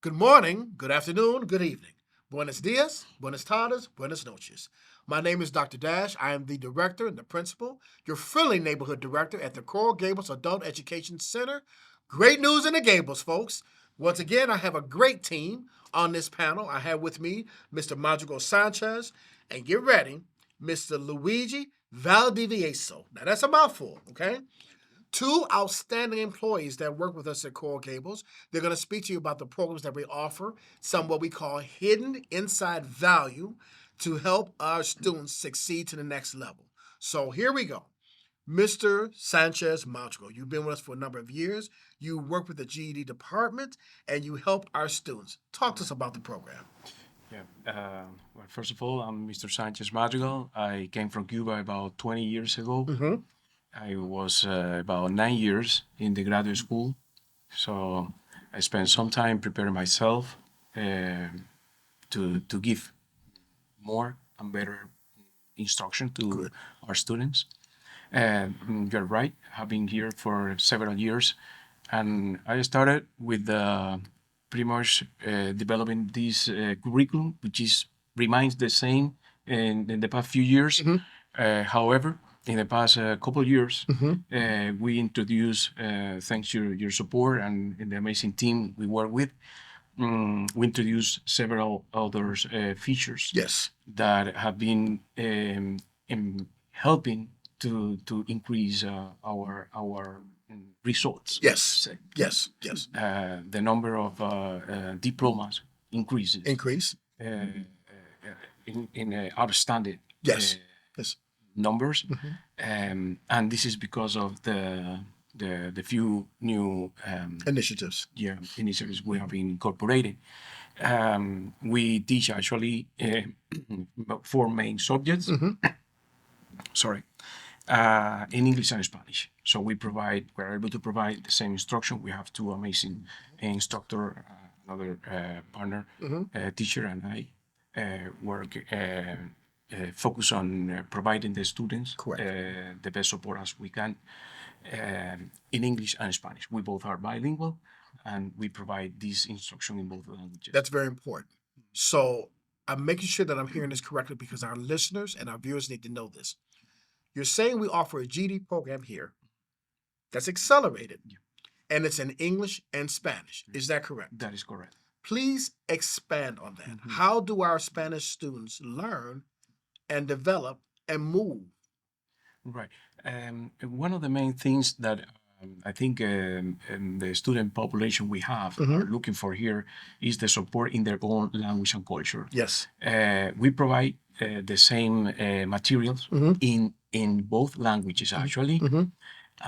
Good morning, good afternoon, good evening. Buenos dias, buenas tardes, buenas noches. My name is Dr. Dash. I am the director and the principal, your friendly neighborhood director at the Coral Gables Adult Education Center. Great news in the Gables, folks. Once again, I have a great team on this panel. I have with me Mr. Madrigal Sanchez, and get ready, Mr. Luigi Valdivieso. Now, that's a mouthful, okay? Two outstanding employees that work with us at Coral Gables. They're going to speak to you about the programs that we offer, some what we call hidden inside value to help our students succeed to the next level. So here we go. Mr. Sanchez Madrigal, you've been with us for a number of years. You work with the GED department and you help our students. Talk to us about the program. Yeah. Well, first of all, I'm Mr. Sanchez Madrigal. I came from Cuba about 20 years ago. I was about 9 years in the graduate school. So I spent some time preparing myself to give more and better instruction to Good. our students. You're right. I've been here for several years, and I started with pretty much developing this curriculum, which is remains the same in the past few years. However, in the past couple of years, we introduced, thanks to your support and the amazing team we work with, we introduced several other features Yes. that have been helping to increase our results. Yes. Say. Yes. Yes. The number of diplomas increases Increase. in outstanding Yes. Yes. numbers, and this is because of the few new Initiatives. initiatives we have been incorporating. We teach actually four main subjects. Sorry, in English and Spanish. So we're able to provide the same instruction. We have two amazing instructor, another partner, teacher, and I work focus on providing the students the best support as we can in English and Spanish. We both are bilingual, and we provide this instruction in both languages. That's very important. So I'm making sure that I'm hearing this correctly because our listeners and our viewers need to know this. You're saying we offer a GD program here that's accelerated, and it's in English and Spanish. Is that correct? That is correct. Please expand on that. How do our Spanish students learn and develop and move? Right. One of the main things that I think the student population we have are looking for here is the support in their own language and culture. Yes. We provide the same materials in both languages actually,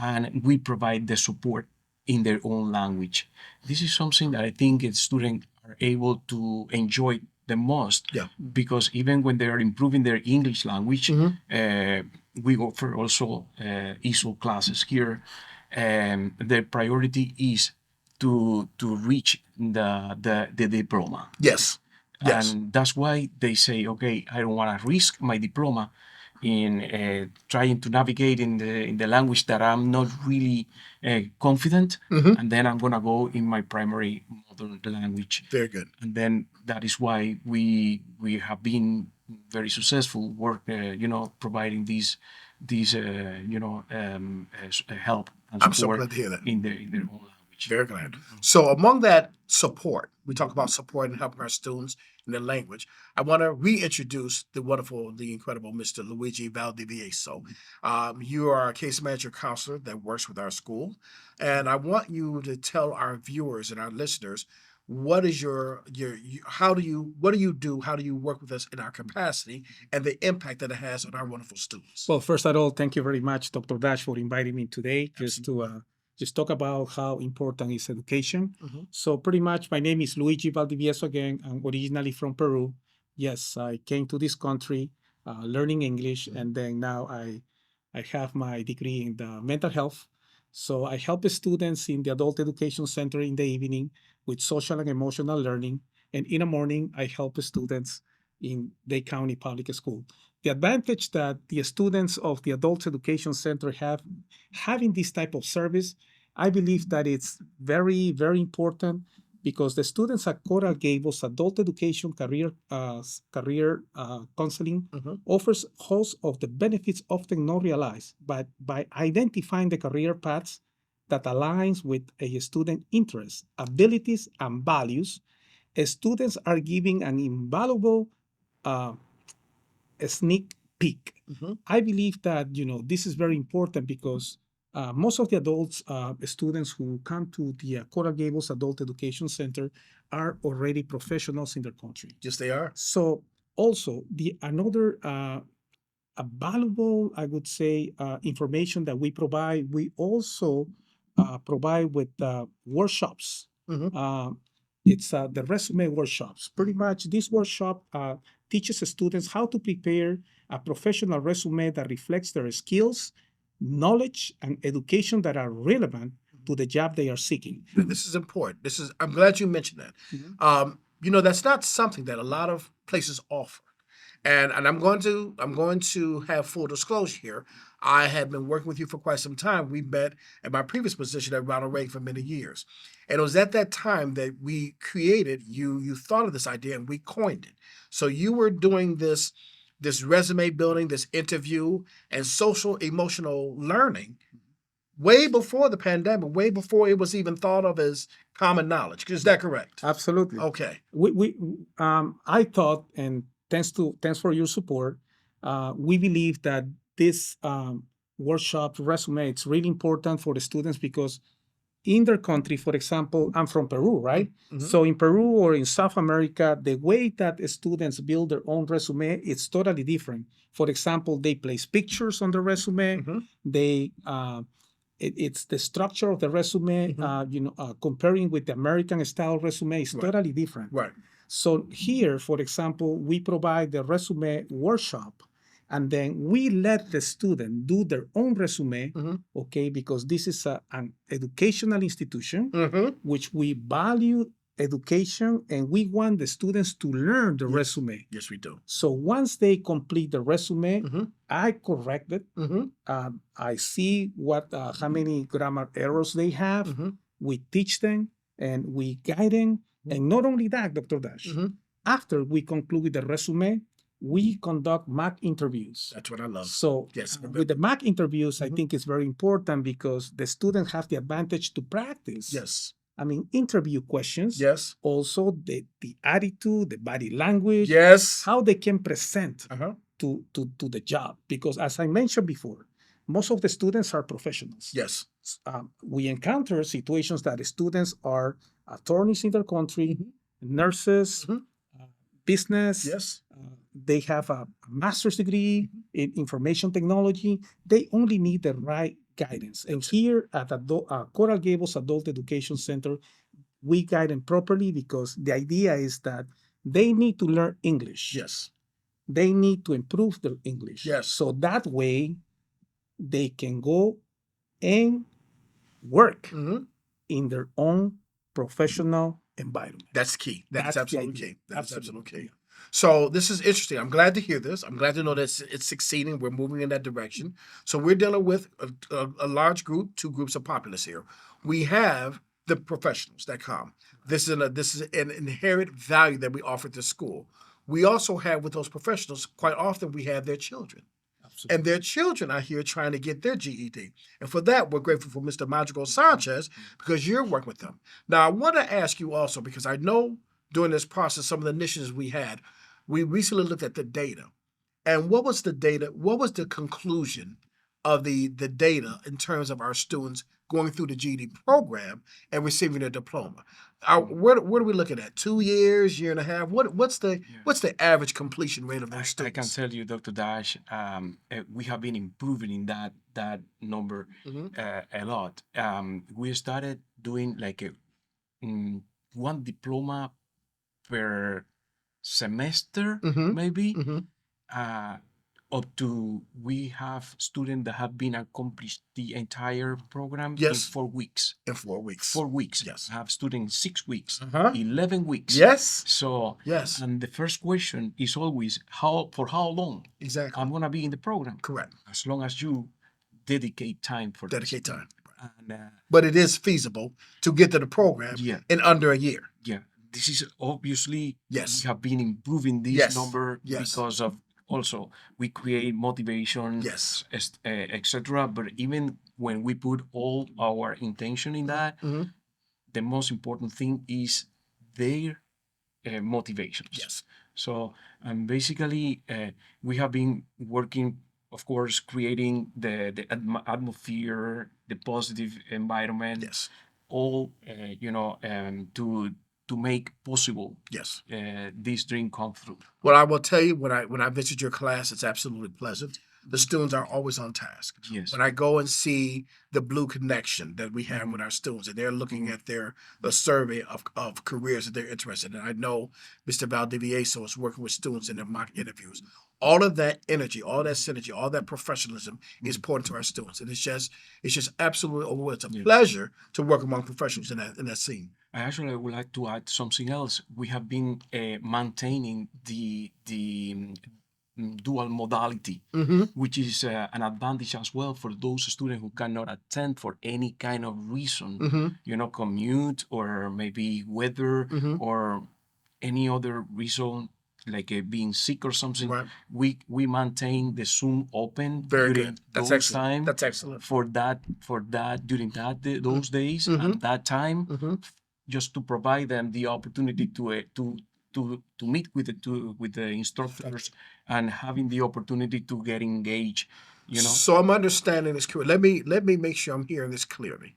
and we provide the support in their own language. This is something that I think students are able to enjoy the most, because even when they are improving their English language, we offer also ESOL classes here. The priority is to reach the diploma. Yes. Yes. And that's why they say, okay, I don't want to risk my diploma in trying to navigate in the language that I'm not really confident, and then I'm gonna go in my primary mother language. Very good. And then that is why we have been very successful providing these help and I'm so support glad to hear that. in their own language. Very glad. So among that support, we talk about support and helping our students in their language. I want to reintroduce the wonderful, the incredible Mr. Luigi Valdivieso. You are a case manager counselor that works with our school. And I want you to tell our viewers and our listeners, what is what do you do? How do you work with us in our capacity and the impact that it has on our wonderful students? Well, first of all, thank you very much, Dr. Dash, for inviting me today just to just talk about how important is education. So pretty much my name is Luigi Valdivieso again. I'm originally from Peru. Yes, I came to this country learning English, and then now I have my degree in the mental health. So I help the students in the Adult Education Center in the evening with social and emotional learning. And in the morning, I help the students in Dade County Public School. The advantage that the students of the Adult Education Center have having this type of service, I believe that it's very, very important because the students at Coral Gables Adult Education Career Counseling offers host of the benefits often not realized, but by identifying the career paths that aligns with a student interests, abilities, and values, students are given an invaluable a sneak peek. I believe that this is very important because most of the adults students who come to the Coral Gables Adult Education Center are already professionals in their country. Yes, they are. So also the another a valuable, I would say, information that we provide. We also provide with workshops. It's the resume workshops. Pretty much, this workshop teaches students how to prepare a professional resume that reflects their skills, knowledge, and education that are relevant to the job they are seeking. This is important. I'm glad you mentioned that. That's not something that a lot of places offer. And I'm going to have full disclosure here. I had been working with you for quite some time. We met at my previous position at Ronald Reagan for many years. And it was at that time that we created, you thought of this idea and we coined it. So you were doing this resume building, this interview, and social emotional learning way before the pandemic, way before it was even thought of as common knowledge. Is that correct? Absolutely. Okay. I thought, and thanks for your support, we believe that this workshop resume it's really important for the students because in their country, for example, I'm from Peru, right? So in Peru or in South America, the way that students build their own resume is totally different. For example, they place pictures on the resume. They it's the structure of the resume. Comparing with the American style resume is totally different. Right. So here, for example, we provide the resume workshop, and then we let the student do their own resume, okay, because this is an educational institution, which we value education, and we want the students to learn the resume. Yes, we do. So once they complete the resume, I correct it. I see how many grammar errors they have. We teach them, and we guide them. And not only that, Dr. Dash, after we conclude with the resume, we conduct mock interviews. That's what I love. So yes, with the mock interviews, I think it's very important because the students have the advantage to practice. Yes. I mean, interview questions. Yes. Also, the attitude, the body language. Yes. How they can present to the job. Because as I mentioned before, most of the students are professionals. Yes. We encounter situations that the students are attorneys in their country, nurses, business. Yes. They have a master's degree in information technology. They only need the right guidance. And here at Coral Gables Adult Education Center, we guide them properly because the idea is that they need to learn English. Yes. They need to improve their English. Yes. So that way, they can go and work in their own professional environment. That's key. That's absolutely key. That's absolutely key. So this is interesting. I'm glad to hear this. I'm glad to know that it's succeeding. We're moving in that direction. So we're dealing with a large group, two groups of populace here. We have the professionals that come. This is an inherent value that we offer to school. We also have with those professionals, quite often we have their children. Absolutely. And their children are here trying to get their GED. And for that, we're grateful for Mr. Madrigal Sanchez because you're working with them. Now, I want to ask you also, because I know during this process, some of the initiatives we had, we recently looked at the data. And what was the data? What was the conclusion of the data in terms of our students going through the GED program and receiving their diploma? What are we looking at? 2 years, year and a half? What's the average completion rate of those students? I can tell you, Dr. Dash, we have been improving in that number a lot. We started doing like one diploma per semester, maybe. Up to we have students that have been accomplished the entire program in 4 weeks. In 4 weeks. 4 weeks. Yes. I have students 6 weeks, 11 weeks. Yes. So yes. And the first question is always for how long? Exactly. I'm gonna be in the program. Correct. As long as you dedicate time for dedicate this. Time. And, but it is feasible to get to the program in under a year. Yeah, this is obviously Yes. we have been improving this Yes. number Yes. because of also we create motivation, Yes. etc. But even when we put all our intention in that, Mhm. the most important thing is their motivations. Yes. So, and basically, we have been working, of course, creating the atmosphere, the positive environment, Yes. all to make possible Yes. this dream come through. Well, I will tell you when I visit your class, it's absolutely pleasant. The students are always on task. Yes. When I go and see the blue connection that we have Mhm. with our students, and they're looking Mhm. at the survey of careers that they're interested in. I know Mr. Valdivieso is working with students in their mock interviews. All of that energy, all that synergy, all that professionalism is important to our students, and it's just absolutely overwhelming. It's a Yeah. pleasure to work among professionals in that scene. I actually would like to add something else. We have been maintaining the dual modality, Mm-hmm. which is an advantage as well for those students who cannot attend for any kind of reason, Mm-hmm. commute or maybe weather Mm-hmm. or any other reason like being sick or something. Right. We maintain the Zoom open Very during good. That's those excellent. time That's excellent. for that during those days and that time Mm-hmm. just to provide them the opportunity to meet with the instructors and having the opportunity to get engaged. So I'm understanding this clearly. Let me make sure I'm hearing this clearly.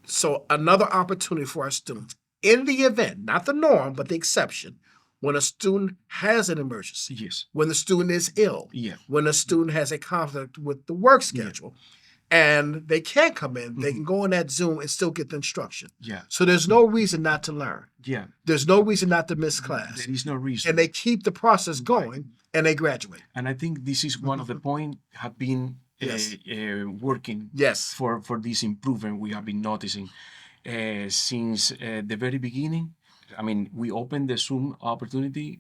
So another opportunity for our students in the event, not the norm, but the exception, when a student has an emergency, Yes. when the student is ill, Yeah. when a student has a conflict with the work schedule, and they can't come in, they can go on that Zoom and still get the instruction. Yeah. So there's no reason not to learn. Yeah. There's no reason not to miss class. There is no reason. And they keep the process going and they graduate. And I think this is one of the points have been Yes. working Yes. for this improvement we have been noticing since the very beginning. I mean, we opened the Zoom opportunity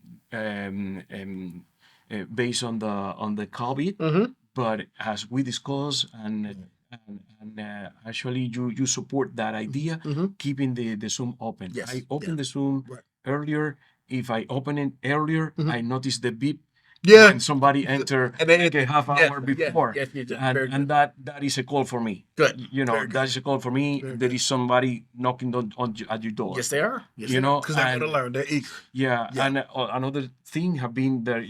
based on the COVID, but as we discussed and actually you support that idea, keeping the Zoom open. Yes. I opened the Zoom Right. earlier. If I open it earlier, I notice the beep Yeah. when somebody enter And then like a half hour before. Yes, yes, yes. And, Very and good. that is a call for me. Good. Very good. That is a call for me. Very There good. is somebody knocking at your door. Yes, they are. Yes, You know, because they're going and- to learn. They're eager. Yeah, Yeah. and another thing have been that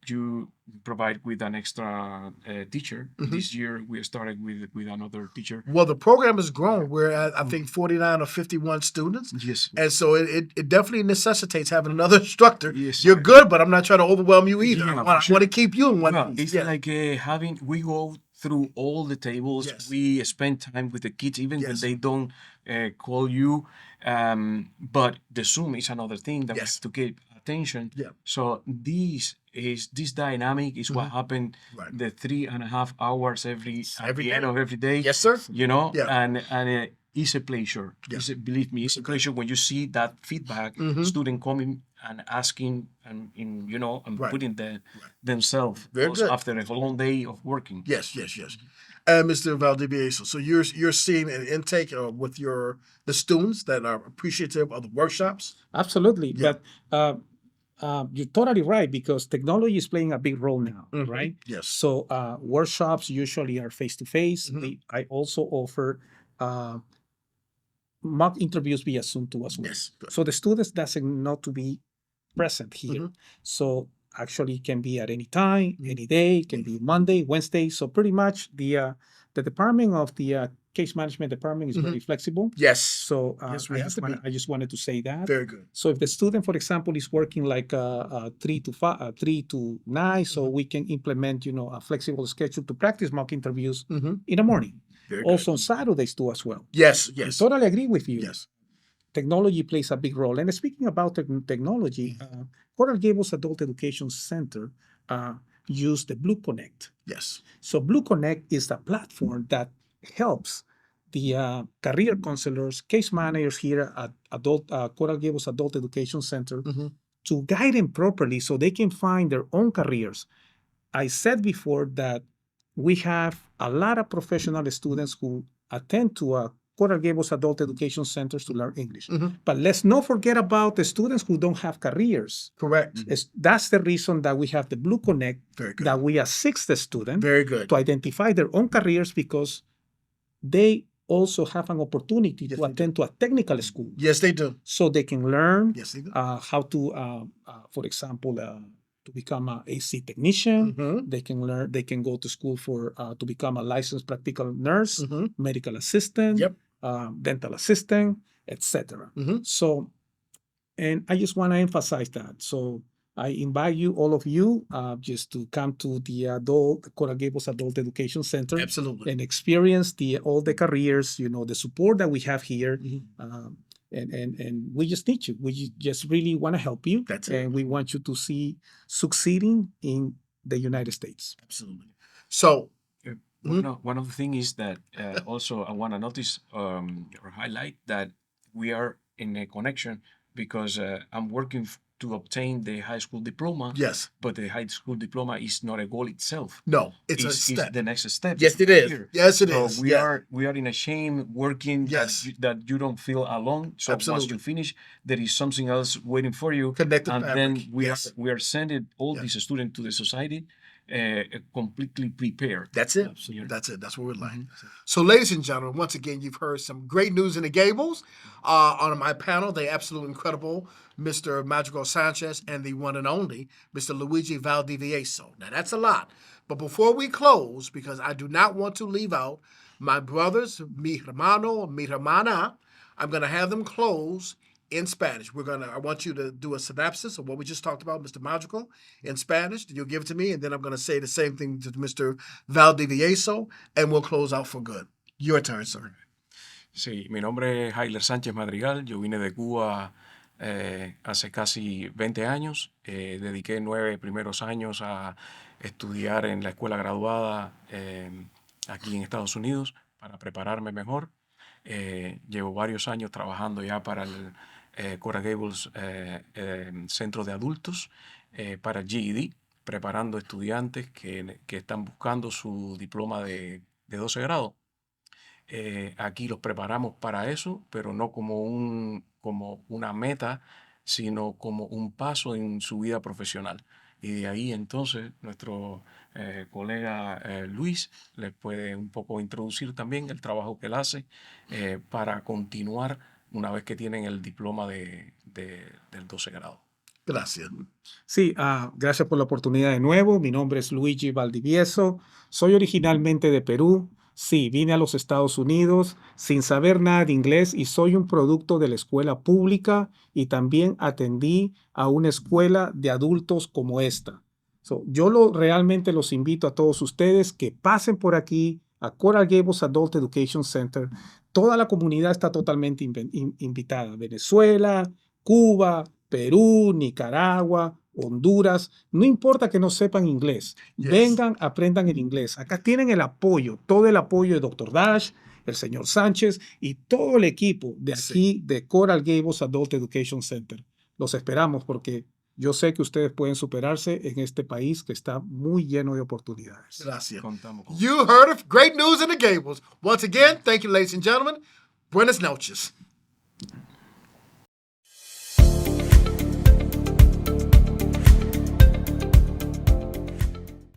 you provide with an extra teacher. This year we started with another teacher. Well, the program has grown. We're at, I think, 49 or 51 students. Yes. And so it definitely necessitates having another instructor. Yes. You're good, but I'm not trying to overwhelm you either. Yeah, I for sure. want to keep you in one Well, piece. it's Yeah. like we go through all the tables. Yes. We spend time with the kids, even when Yes. they don't call you. But the Zoom is another thing that we Yes. have to keep attention. Yeah. So this dynamic is what happened Right. the 3.5 hours at Every the end day. of every day. Yes, sir. Yeah. Yeah. And it's a pleasure. Yeah. Believe me, it's a pleasure when you see that feedback, student coming and asking and Right. putting themselves Very good. after a long day of working. Yes, yes, yes. And Mr. Valdivieso, so you're seeing an intake with the students that are appreciative of the workshops. Absolutely. Yeah. But you're totally right because technology is playing a big role now, right? Yes. So workshops usually are face to face. Mhm. I also offer mock interviews via Zoom too as well. Yes. Good. So the students doesn't know to be present here. Mhm. So actually it can be at any time, any day, it can be Monday, Wednesday. So pretty much the department of the case management department is very flexible. Yes. So Yes, we have to be. I just wanted to say that. Very good. So if the student, for example, is working like 3 to 9, so we can implement, a flexible schedule to practice mock interviews in the morning. Very good. Also on Saturdays too as well. Yes. I Yes. totally agree with you. Yes. Technology plays a big role. And speaking about technology, Coral Gables Adult Education Center use the Blue Connect. Yes. So Blue Connect is the platform that helps the career counselors, case managers here at Coral Gables Adult Education Center to guide them properly so they can find their own careers. I said before that we have a lot of professional students who attend to Coral Gables Adult Education Centers to learn English. But let's not forget about the students who don't have careers. Correct. That's the reason that we have the Blue Connect, Very good. that we assist the student Very good. to identify their own careers, because they also have an opportunity to attend to a technical school. Yes, they do. So they can learn Yes, they do. how to, for example, to become an AC technician. They can learn. They can go to school for to become a licensed practical nurse, medical assistant, Yep. dental assistant, etc. So, and I just want to emphasize that. So I invite you, all of you, just to come to the Coral Gables Adult Education Center. Absolutely. And experience all the careers, the support that we have here. And we just need you. We just really want to help you. That's it. And we want you to see succeeding in the United States. Absolutely. So, One of the things is that also I want to notice or highlight that we are in a connection, because I'm working to obtain the high school diploma. yes. But the high school diploma is not a goal itself. No, it's a It's step. the next step. Yes, it is. Here. Yes, it So is. we Yeah. are in a shame working Yes. that you don't feel alone. So once Absolutely. you finish, there is something else waiting for you. Connected and fabric. then Yes. we are sending all Yeah. these students to the society completely prepared. That's it. Absolutely. That's it. That's what we're like. So, ladies and gentlemen, once again, you've heard some great news in the Gables. On my panel, the absolutely incredible Mr. Magical Sanchez and the one and only Mr. Luigi Valdivieso. Now, that's a lot. But before we close, because I do not want to leave out my brothers, mi hermano, mi hermana, I'm going to have them close in Spanish. I want you to do a synopsis of what we just talked about, Mr. Magical, in Spanish. You'll give it to me, and then I'm going to say the same thing to Mr. Valdivieso, and we'll close out for good. Your turn, sir. Sí, mi nombre es Jailer Sánchez Madrigal. Yo vine de Cuba hace casi 20 años. Dediqué 9 primeros años a estudiar en la escuela graduada aquí en Estados Unidos para prepararme mejor. Llevo varios años trabajando ya para el Coral Gables Centro de Adultos, para el GED, preparando estudiantes que están buscando su diploma de 12 grado. Aquí los preparamos para eso, pero no como una meta, sino como un paso en su vida profesional. Y de ahí entonces nuestro colega Luis les puede un poco introducir también el trabajo que él hace para continuar una vez que tienen el diploma del 12 grado. Gracias. Sí, gracias por la oportunidad de nuevo. Mi nombre es Luigi Valdivieso. Soy originalmente de Perú. Sí, vine a los Estados Unidos sin saber nada de inglés y soy un producto de la escuela pública y también atendí a una escuela de adultos como esta. Yo realmente los invito a todos ustedes que pasen por aquí a Coral Gables Adult Education Center. Toda la comunidad está totalmente invitada. Venezuela, Cuba, Perú, Nicaragua, Honduras, no importa que no sepan inglés, Yes. vengan, aprendan el inglés. Acá tienen el apoyo, todo el apoyo de Dr. Dash, el señor Sánchez y todo el equipo de aquí de Coral Gables Adult Education Center. Los esperamos porque yo sé que ustedes pueden superarse en este país que está muy lleno de oportunidades. Gracias. Contamos con You heard of great news in the Gables. Once again, thank you, ladies and gentlemen. Buenas noches.